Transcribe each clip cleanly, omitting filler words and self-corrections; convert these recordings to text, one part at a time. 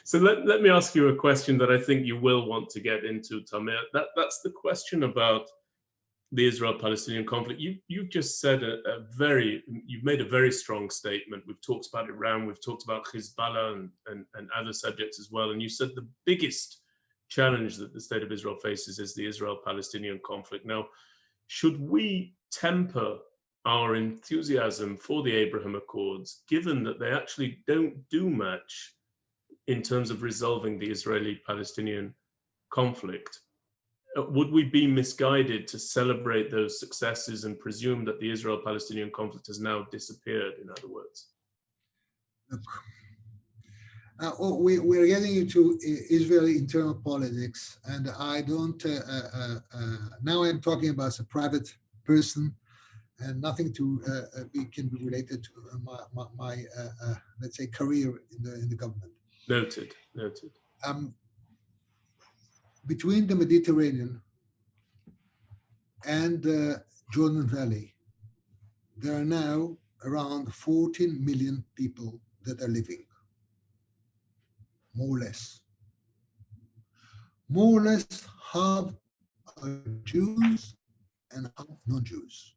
So let me ask you a question that I think you will want to get into, Tamir. That's the question about the Israel-Palestinian conflict. You've just said you've made a very strong statement. We've talked about Iran, we've talked about Hezbollah and other subjects as well. And you said the biggest challenge that the state of Israel faces is the Israel-Palestinian conflict. Now, should we temper our enthusiasm for the Abraham Accords, given that they actually don't do much in terms of resolving the Israeli-Palestinian conflict? Would we be misguided to celebrate those successes and presume that the Israel-Palestinian conflict has now disappeared, in other words? We're getting into Israeli internal politics, and I don't, now I'm talking about as a private person, and nothing can be related to my let's say, career in the government. Noted. Between the Mediterranean and the Jordan Valley, there are now around 14 million people that are living, more or less. More or less half are Jews and half non-Jews.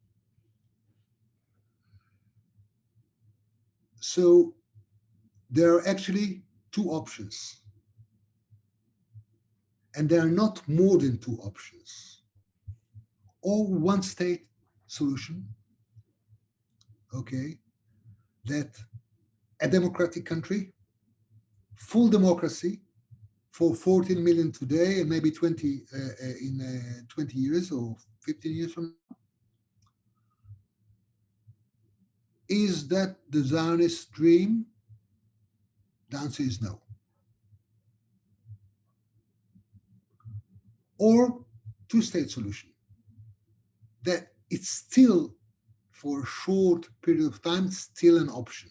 So there are actually two options. And there are not more than two options. Or one state solution, okay, that a democratic country, full democracy for 14 million today and maybe 20 in 20 years or 15 years from now. Is that the Zionist dream? The answer is no. Or two-state solution, that it's still, for a short period of time, still an option.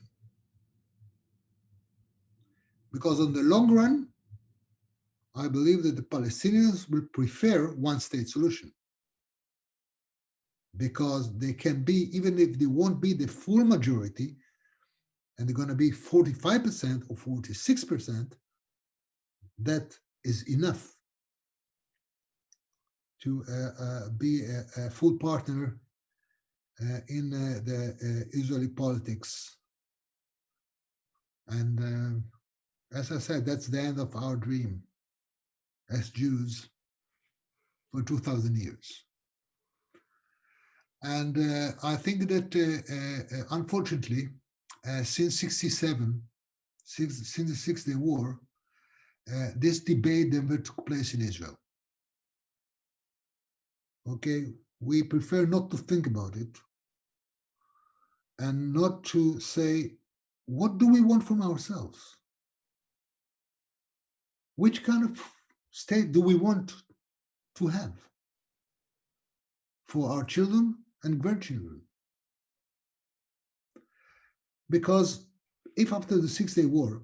Because on the long run, I believe that the Palestinians will prefer one-state solution. Because they can be, even if they won't be the full majority, and they're going to be 45% or 46%, that is enough to be a full partner in the Israeli politics. And as I said, that's the end of our dream as Jews for 2,000 years. And I think that, unfortunately, since '67, since the Six-Day War, this debate never took place in Israel. Okay, we prefer not to think about it and not to say, what do we want from ourselves? Which kind of state do we want to have for our children and grandchildren? Because if after the Six-Day War,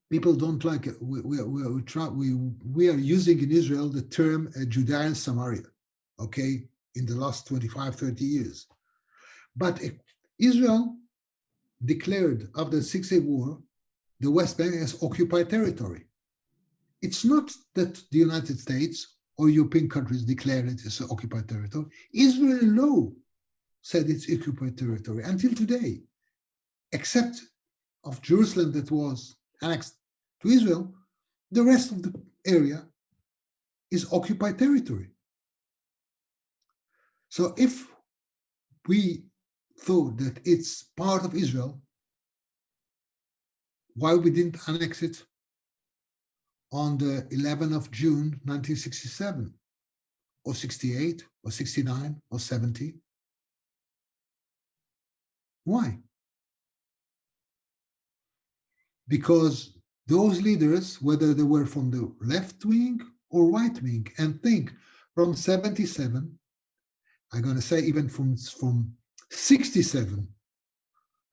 people don't like it, we are using in Israel the term Judea and Samaria, okay, in the last 25, 30 years. But Israel declared after the Six-Day War the West Bank as occupied territory. It's not that the United States or European countries declared it as occupied territory. Israeli law said it's occupied territory until today, except of Jerusalem that was annexed to Israel. The rest of the area is occupied territory. So if we thought that it's part of Israel, why we didn't annex it on the 11th of June, 1967, or 68, or 69, or 70? Why? Because those leaders, whether they were from the left wing or right wing, and think from 77, I'm going to say even from 67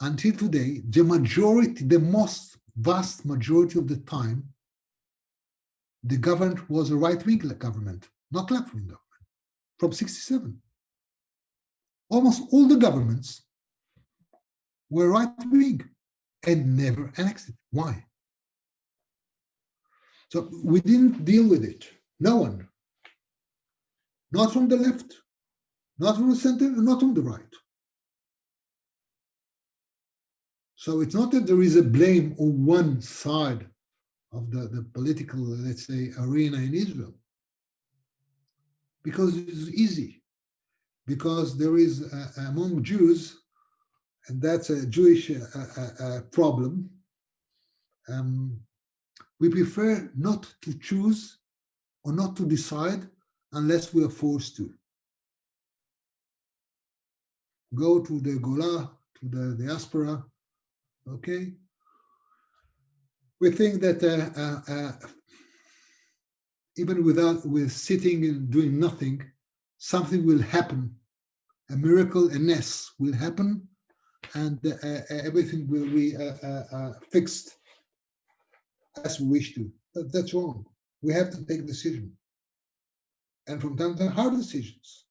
until today, the majority, the most vast majority of the time, the government was a right-wing government, not left-wing government, from 67. Almost all the governments were right-wing and never annexed it. Why? So we didn't deal with it. No one. Not from the left, not from the center, and not from the right. So it's not that there is a blame on one side of the political, let's say, arena in Israel. Because it's easy. Because there is, among Jews, and that's a Jewish problem, we prefer not to choose or not to decide unless we are forced to. Go to the Gola, to the diaspora, okay? We think that even with sitting and doing nothing, something will happen. A miracle, a ness will happen, and everything will be fixed as we wish to. That's wrong. We have to take decisions. And from time to time, hard decisions.